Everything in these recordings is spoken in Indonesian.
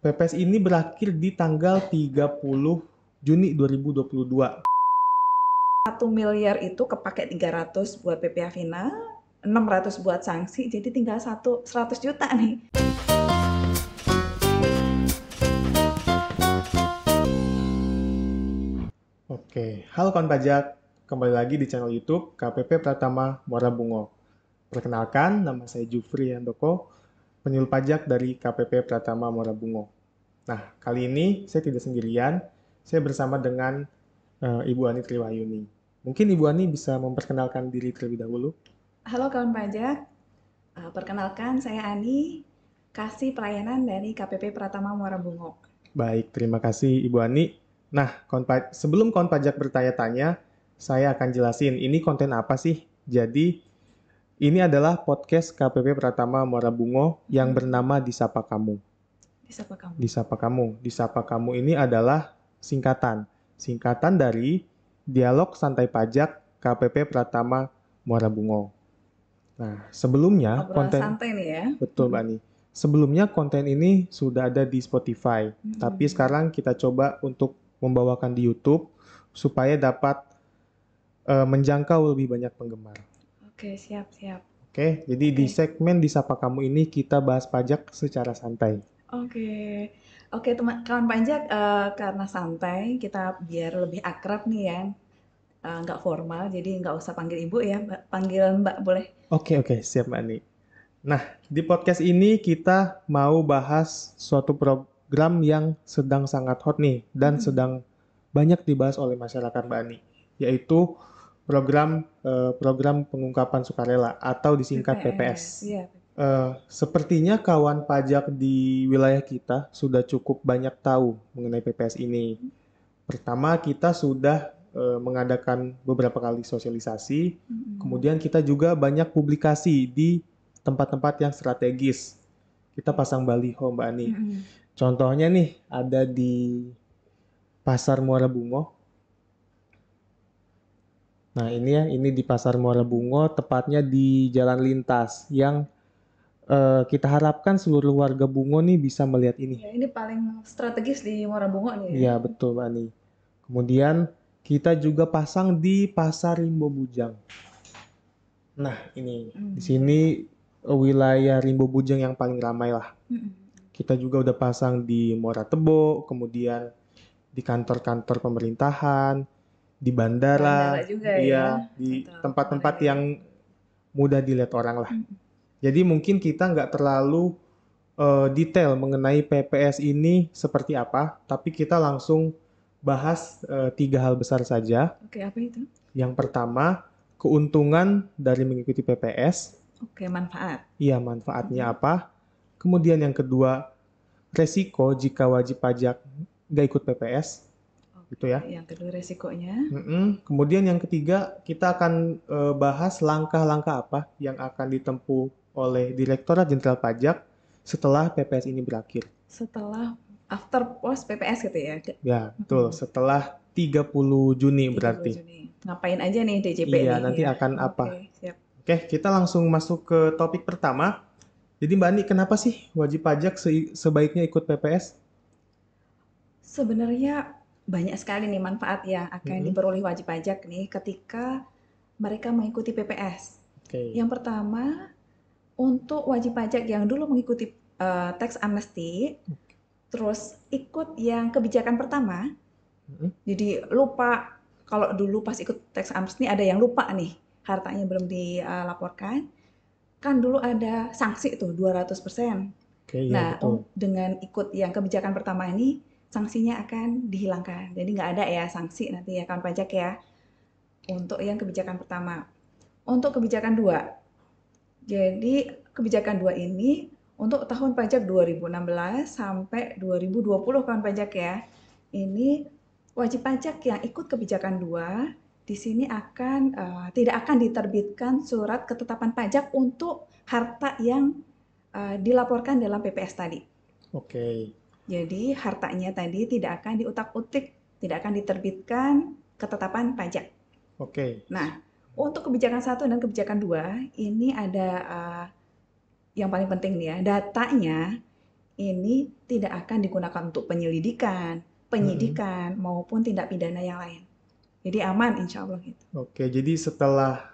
PPS ini berakhir di tanggal 30 Juni 2022. 1 miliar itu kepake 300 buat PPh final, 600 buat sanksi, jadi tinggal 100 juta nih. Oke, halo kawan pajak, kembali lagi di channel YouTube KPP Pratama Muara Bungo. Perkenalkan, nama saya Jufri Handoko, penyuluh pajak dari KPP Pratama Muara Bungo. Nah, kali ini saya tidak sendirian, saya bersama dengan Ibu Ani Triwayuni. Mungkin Ibu Ani bisa memperkenalkan diri terlebih dahulu. Halo kawan pajak, perkenalkan saya Ani, kasih pelayanan dari KPP Pratama Muara Bungo. Baik, terima kasih Ibu Ani. Nah, sebelum kawan pajak bertanya-tanya, saya akan jelasin ini konten apa sih. Jadi, ini adalah podcast KPP Pratama Muara Bungo yang bernama Disapa Kamu. Disapa kamu. Disapa Kamu. Disapa Kamu ini adalah singkatan dari Dialog Santai Pajak KPP Pratama Muara Bungo. Nah, sebelumnya Obrolan santai nih ya. Betul, Mbak Ani. Sebelumnya konten ini sudah ada di Spotify, tapi sekarang kita coba untuk membawakan di YouTube supaya dapat menjangkau lebih banyak penggemar. Oke, siap. Oke, jadi di segmen Disapa Kamu ini kita bahas pajak secara santai. Oke, teman kawan pajak, karena santai, kita biar lebih akrab nih ya, nggak formal, jadi nggak usah panggil ibu ya, panggil mbak boleh. Oke, siap Mbak Ani. Nah, di podcast ini kita mau bahas suatu program yang sedang sangat hot nih dan sedang banyak dibahas oleh masyarakat Mbak Ani, yaitu program pengungkapan sukarela atau disingkat PPS. Iya. Sepertinya kawan pajak di wilayah kita sudah cukup banyak tahu mengenai PPS ini. Pertama, kita sudah mengadakan beberapa kali sosialisasi, kemudian kita juga banyak publikasi di tempat-tempat yang strategis. Kita pasang baliho, Mbak Ani. Contohnya nih, ada di Pasar Muara Bungo. Nah, ini di Pasar Muara Bungo, tepatnya di Jalan Lintas, yang kita harapkan seluruh warga Bungo nih bisa melihat ini. Ya, ini paling strategis di Muara Bungo nih ya. Iya, betul, Mbak Ani. Kemudian kita juga pasang di Pasar Rimbo Bujang. Nah, ini di sini wilayah Rimbo Bujang yang paling ramai lah. Kita juga udah pasang di Muara Tebo, kemudian di kantor-kantor pemerintahan, di bandara, juga ya. di tempat-tempat yang mudah dilihat orang lah. Jadi mungkin kita nggak terlalu detail mengenai PPS ini seperti apa, tapi kita langsung bahas 3 hal besar saja. Oke, apa itu? Yang pertama, keuntungan dari mengikuti PPS. Oke, manfaat. Iya, manfaatnya apa? Kemudian yang kedua, resiko jika wajib pajak nggak ikut PPS. Gitu ya. Yang kedua resikonya. Kemudian yang ketiga, kita akan bahas langkah-langkah apa yang akan ditempuh oleh Direktorat Jenderal Pajak setelah PPS ini berakhir. Setelah after post PPS gitu ya? Ya, betul. Setelah 30 Juni berarti. 30 Juni. Ngapain aja nih DJP Iya, nih? nanti ya? akan apa? Siap. Oke, kita langsung masuk ke topik pertama. Jadi Mbak Ani, kenapa sih wajib pajak sebaiknya ikut PPS? Sebenarnya banyak sekali nih manfaat yang akan diperoleh wajib pajak nih ketika mereka mengikuti PPS. Yang pertama, untuk wajib pajak yang dulu mengikuti tax amnesty, terus ikut yang kebijakan pertama, jadi lupa, kalau dulu pas ikut tax amnesty ada yang lupa nih, hartanya belum dilaporkan, kan dulu ada sanksi tuh 200%. Nah, dengan ikut yang kebijakan pertama ini, sanksinya akan dihilangkan. Jadi nggak ada ya sanksi nanti ya kawan pajak ya, untuk yang kebijakan pertama. Untuk kebijakan 2, jadi kebijakan 2 ini untuk tahun pajak 2016 sampai 2020 kawan pajak ya. Ini wajib pajak yang ikut kebijakan 2 di sini akan tidak akan diterbitkan surat ketetapan pajak untuk harta yang dilaporkan dalam PPS tadi. Jadi hartanya tadi tidak akan diutak-utik, tidak akan diterbitkan ketetapan pajak. Nah, untuk kebijakan 1 dan kebijakan 2 ini ada yang paling penting nih ya, datanya ini tidak akan digunakan untuk penyelidikan, penyidikan, maupun tindak pidana yang lain. Jadi aman insya Allah gitu. Oke, jadi setelah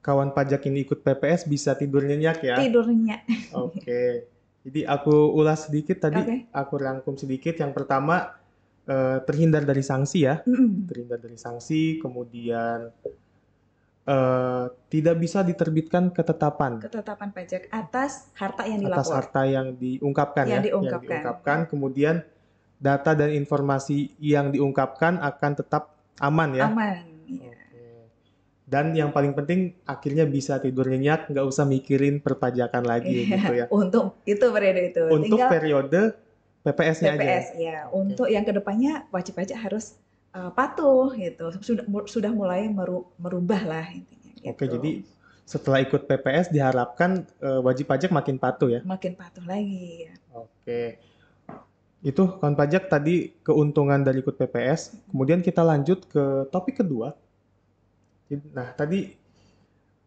kawan pajak ini ikut PPS bisa tidur nyenyak ya? Tidur nyenyak. Oke, jadi aku ulas sedikit tadi, Oke. aku rangkum sedikit. Yang pertama, terhindar dari sanksi ya. Terhindar dari sanksi, kemudian tidak bisa diterbitkan ketetapan Ketetapan pajak atas harta yang atas dilapor. harta yang diungkapkan ya, Yang yang diungkapkan. diungkapkan. Kemudian data dan informasi yang diungkapkan akan tetap aman ya. Aman. Oke. Dan yang paling penting akhirnya bisa tidur nyenyak, nggak usah mikirin perpajakan lagi gitu ya. Untuk itu periode itu. Untuk Tinggal periode PPS-nya aja ya. PPS ya. Untuk yang kedepannya wajib pajak harus patuh gitu. Sudah mulai merubah lah intinya. Gitu. Oke, jadi setelah ikut PPS diharapkan wajib pajak makin patuh ya. Makin patuh lagi. Ya. Oke. Itu kawan pajak tadi keuntungan dari ikut PPS. Kemudian kita lanjut ke topik kedua. Nah, tadi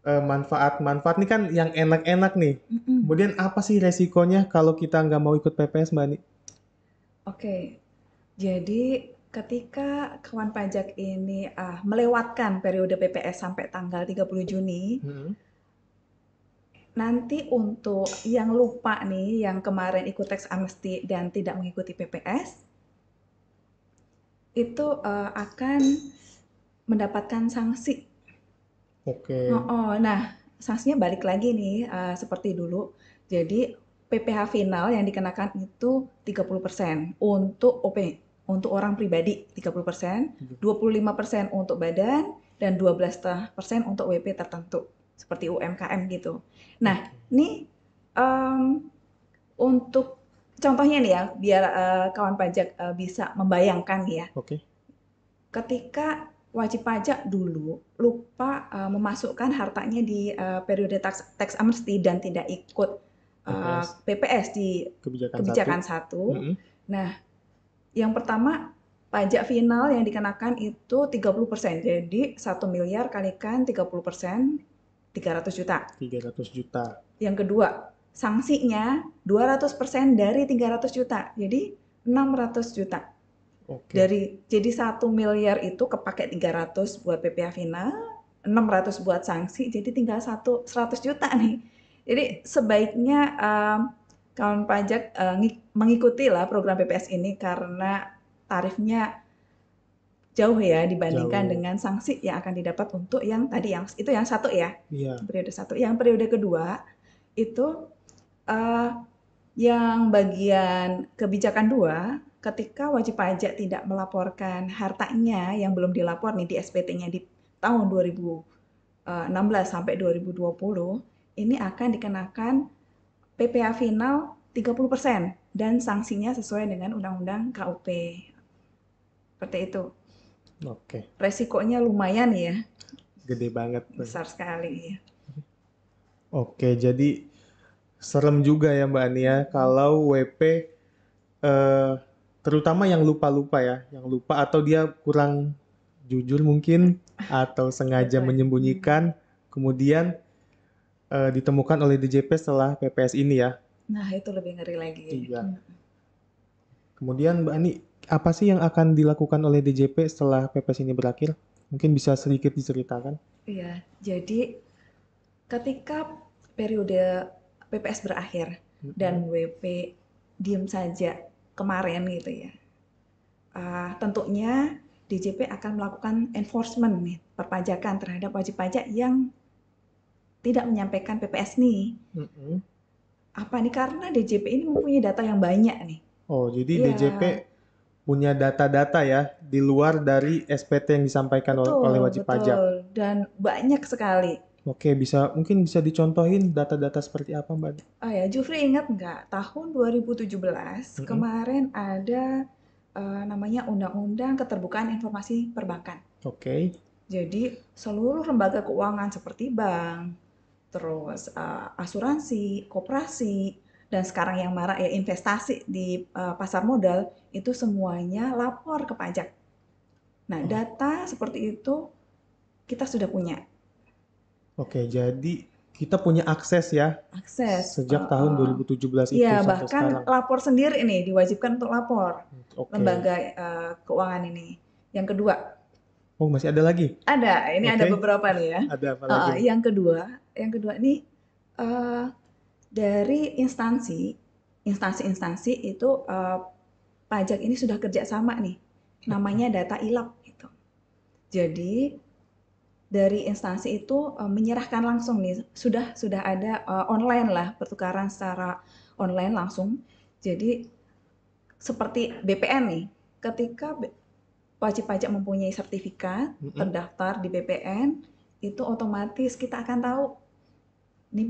manfaat-manfaat nih kan yang enak-enak nih. Kemudian apa sih resikonya kalau kita nggak mau ikut PPS, Mbak Ani? Oke, jadi ketika kawan pajak ini melewatkan periode PPS sampai tanggal 30 Juni, nanti untuk yang lupa nih, yang kemarin ikut tax amnesty dan tidak mengikuti PPS, itu akan mendapatkan sanksi. Oke. Nah, sanksinya balik lagi nih, seperti dulu. Jadi PPh final yang dikenakan itu 30% untuk OP, untuk orang pribadi 30%, 25% untuk badan, dan 12% untuk WP tertentu, seperti UMKM gitu. Nah, ini untuk contohnya nih ya, biar kawan pajak bisa membayangkan ya. Oke. Ketika wajib pajak dulu lupa memasukkan hartanya di periode tax amnesty dan tidak ikut PPS di kebijakan 1. Nah, yang pertama pajak final yang dikenakan itu 30%. Jadi 1 miliar kalikan 30%, 300 juta. 300 juta. Yang kedua, sanksinya 200% dari 300 juta. Jadi 600 juta. Jadi 1 miliar itu kepake 300 buat PPh final, 600 buat sanksi, jadi tinggal 100 juta nih. Jadi sebaiknya kawan pajak mengikuti lah program PPS ini karena tarifnya jauh ya dibandingkan dengan sanksi yang akan didapat untuk yang tadi itu yang 1 ya. Periode 1. Yang periode kedua itu yang bagian kebijakan 2, ketika wajib pajak tidak melaporkan hartanya yang belum dilapor nih di SPT-nya di tahun 2016 sampai 2020, ini akan dikenakan PPh final 30% dan sanksinya sesuai dengan Undang-Undang KUP. Seperti itu. Oke. Resikonya lumayan ya. Gede banget. Besar sekali ya. Oke, jadi serem juga ya Mbak Ania kalau WP terutama yang lupa-lupa ya, yang lupa atau dia kurang jujur mungkin atau sengaja menyembunyikan, kemudian ditemukan oleh DJP setelah PPS ini ya. Nah, itu lebih ngeri lagi. Iya. Kemudian Mbak Ani, apa sih yang akan dilakukan oleh DJP setelah PPS ini berakhir? Mungkin bisa sedikit diceritakan. Iya, jadi ketika periode PPS berakhir dan WP diem saja kemarin gitu ya, tentunya DJP akan melakukan enforcement nih, perpajakan terhadap wajib pajak yang tidak menyampaikan PPS nih. Apa nih? Karena DJP ini mempunyai data yang banyak nih. Oh, jadi DJP punya data-data ya di luar dari SPT yang disampaikan oleh wajib pajak. Betul, dan banyak sekali. Oke, mungkin bisa dicontohin data-data seperti apa, Mbak? Oh ya, Jufri ingat nggak tahun 2017 kemarin ada namanya Undang-Undang Keterbukaan Informasi Perbankan. Oke. Jadi seluruh lembaga keuangan seperti bank, terus asuransi, koperasi, dan sekarang yang marak ya investasi di pasar modal itu semuanya lapor ke pajak. Nah, data seperti itu kita sudah punya. Oke, jadi kita punya akses ya Akses. sejak tahun 2017 itu Iya, sampai bahkan sekarang. lapor sendiri nih, diwajibkan untuk lapor. Oke. Lembaga keuangan ini. Yang kedua, Oh, masih ada lagi? ada. Ini ada Oke. beberapa nih ya. Ada apa lagi nih? Yang kedua nih dari instansi itu pajak ini sudah kerjasama nih, namanya data ilap gitu. Jadi dari instansi itu menyerahkan langsung nih, sudah ada online lah, pertukaran secara online langsung. Jadi seperti BPN nih, ketika wajib pajak mempunyai sertifikat terdaftar di BPN, itu otomatis kita akan tahu ini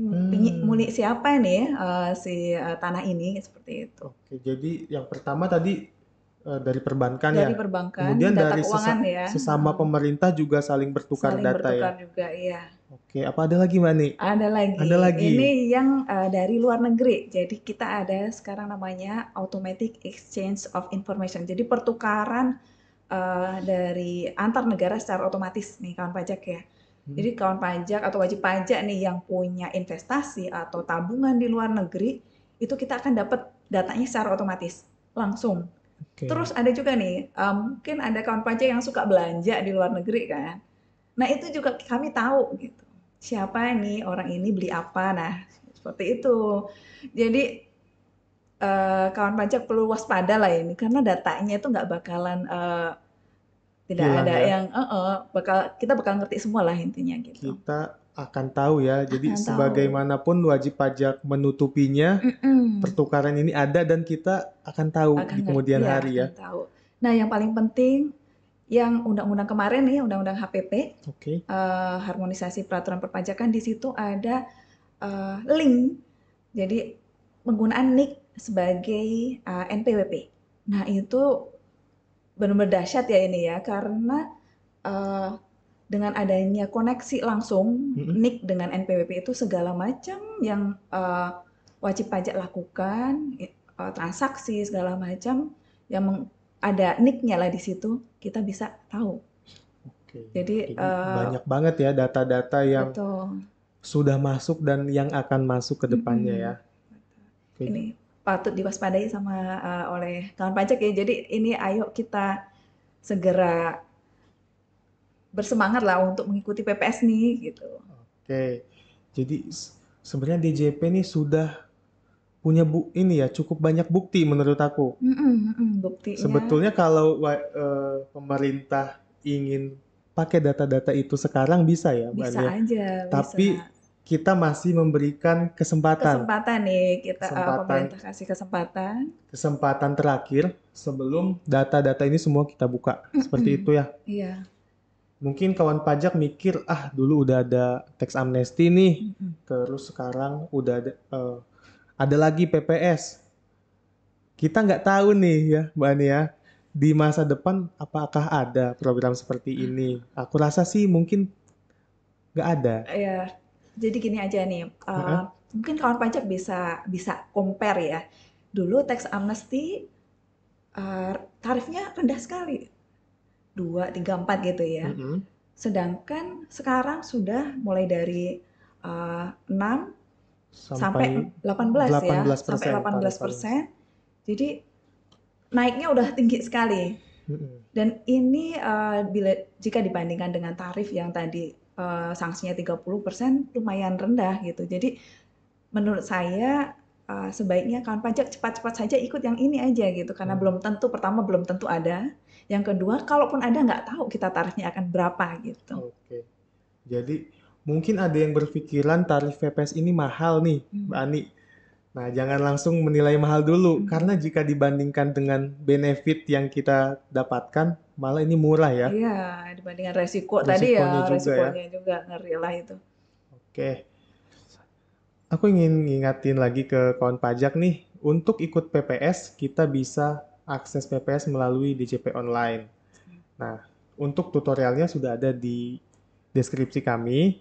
milik siapa nih si tanah ini, seperti itu. Oke, jadi yang pertama tadi dari perbankan ya. Dari perbankan, Kemudian data dari keuangan ya. sesama pemerintah juga saling bertukar Saling data bertukar ya. juga, iya. Oke, apa ada lagi Mbak Ani? Ada lagi. Ada lagi. Ini yang dari luar negeri. Jadi kita ada sekarang namanya Automatic Exchange of Information. Jadi pertukaran dari antar negara secara otomatis nih kawan pajak ya. Jadi kawan pajak atau wajib pajak nih yang punya investasi atau tabungan di luar negeri, itu kita akan dapat datanya secara otomatis langsung. Okay. Terus ada juga nih, mungkin ada kawan pajak yang suka belanja di luar negeri kan. Nah itu juga kami tahu gitu. Siapa nih orang ini beli apa, nah seperti itu. Jadi kawan pajak perlu waspada lah ini, karena datanya itu nggak bakalan tidak hilang ada ya? Yang kita bakal ngerti semua lah intinya gitu. Kita akan tahu ya, jadi sebagaimanapun wajib pajak menutupinya, pertukaran ini ada dan kita akan tahu di kemudian hari ya. Tahu. Nah yang paling penting, yang undang-undang kemarin nih, undang-undang HPP, harmonisasi peraturan perpajakan, di situ ada link, jadi penggunaan NIK sebagai NPWP. Nah itu benar-benar dahsyat ya ini ya, karena dengan adanya koneksi langsung NIK dengan NPWP itu segala macam yang wajib pajak lakukan, transaksi segala macam yang ada NIK-nya lah di situ, kita bisa tahu. Oke. Jadi banyak banget ya data-data yang sudah masuk dan yang akan masuk ke depannya ya. Ini patut diwaspadai sama oleh kawan pajak ya. Jadi ini ayo kita segera bersemangat lah untuk mengikuti PPS nih gitu. Oke. Jadi sebenarnya DJP nih sudah punya ini ya cukup banyak bukti menurut aku. Buktinya. Sebetulnya kalau pemerintah ingin pakai data-data itu sekarang bisa ya, Mbak Bisa aja. Tapi kita masih memberikan kesempatan. Kesempatan nih kita pemerintah kasih kesempatan. Kesempatan terakhir sebelum data-data ini semua kita buka. Seperti itu ya. Iya. Mungkin kawan pajak mikir, dulu udah ada tax amnesty nih, terus sekarang udah ada lagi PPS. Kita nggak tahu nih ya, Mbak Ani ya, di masa depan apakah ada program seperti ini. Aku rasa sih mungkin nggak ada. Ya, jadi gini aja nih, mungkin kawan pajak bisa compare ya. Dulu tax amnesty tarifnya rendah sekali, 2, 3, 4 gitu ya. Sedangkan sekarang sudah mulai dari 6 sampai 18 ya, sampai 18%. Jadi naiknya udah tinggi sekali. Dan ini jika dibandingkan dengan tarif yang tadi sanksinya 30% lumayan rendah gitu. Jadi menurut saya sebaiknya kawan pajak cepat-cepat saja ikut yang ini aja gitu, karena belum tentu, pertama belum tentu ada. Yang kedua, kalaupun ada nggak tahu kita tarifnya akan berapa gitu. Oke. Jadi mungkin ada yang berpikiran tarif PPS ini mahal nih, Mbak Ani. Nah, jangan langsung menilai mahal dulu, karena jika dibandingkan dengan benefit yang kita dapatkan, malah ini murah ya. Iya, dibandingkan resiko tadi ya, resikonya juga ngeri lah itu. Oke. Aku ingin ngingatin lagi ke kawan pajak nih, untuk ikut PPS, kita bisa akses PPS melalui DJP Online. Nah, untuk tutorialnya sudah ada di deskripsi kami.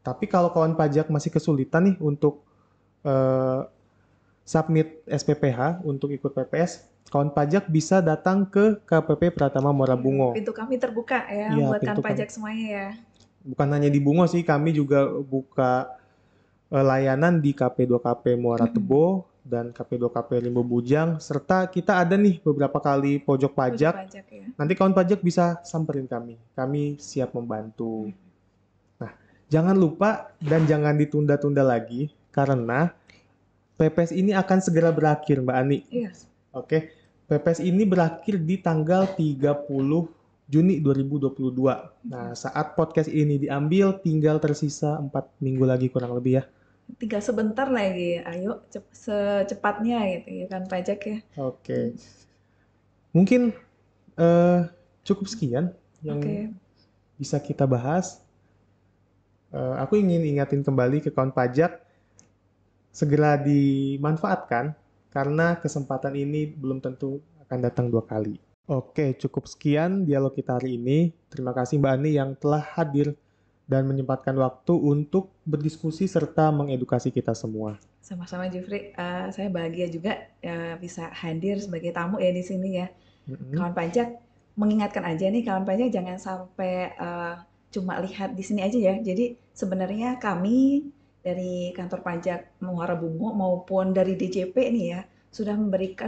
Tapi kalau kawan pajak masih kesulitan nih untuk submit SPPH untuk ikut PPS, kawan pajak bisa datang ke KPP Pratama Muara Bungo. Pintu kami terbuka ya, buat kawan pajak semuanya ya. Bukan hanya di Bungo sih, kami juga buka layanan di KP2KP Muara Tebo dan KP2KP Limbo Bujang, serta kita ada nih beberapa kali pojok pajak. Ya. Nanti kawan pajak bisa samperin kami siap membantu. Nah, jangan lupa dan jangan ditunda-tunda lagi, karena PPS ini akan segera berakhir, Mbak Ani. Yes. Oke, PPS ini berakhir di tanggal 30 Juni 2022. Nah, saat podcast ini diambil, tinggal tersisa 4 minggu lagi kurang lebih ya. Tinggal sebentar lagi, ayo secepatnya gitu ya kan pajak ya. Oke. Mungkin cukup sekian yang bisa kita bahas. Aku ingin ingatin kembali ke kawan pajak, segera dimanfaatkan karena kesempatan ini belum tentu akan datang 2 kali. Oke, cukup sekian dialog kita hari ini. Terima kasih Mbak Ani yang telah hadir dan menyempatkan waktu untuk berdiskusi serta mengedukasi kita semua. Sama-sama Jufri, saya bahagia juga bisa hadir sebagai tamu ya di sini ya. Kawan pajak, mengingatkan aja nih kawan pajak jangan sampai cuma lihat di sini aja ya. Jadi sebenarnya kami dari kantor pajak Muara Bungo maupun dari DJP nih ya sudah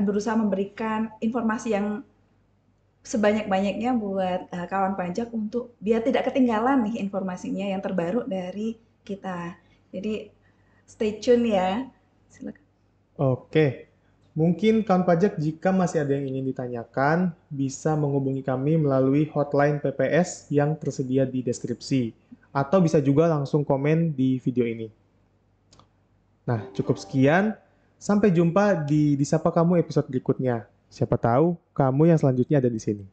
berusaha memberikan informasi yang sebanyak-banyaknya buat kawan pajak untuk biar tidak ketinggalan nih informasinya yang terbaru dari kita. Jadi stay tune ya. Silakan. Oke. Mungkin kawan pajak jika masih ada yang ingin ditanyakan, bisa menghubungi kami melalui hotline PPS yang tersedia di deskripsi. Atau bisa juga langsung komen di video ini. Nah, cukup sekian. Sampai jumpa di Disapa Kamu episode berikutnya. Siapa tahu kamu yang selanjutnya ada di sini.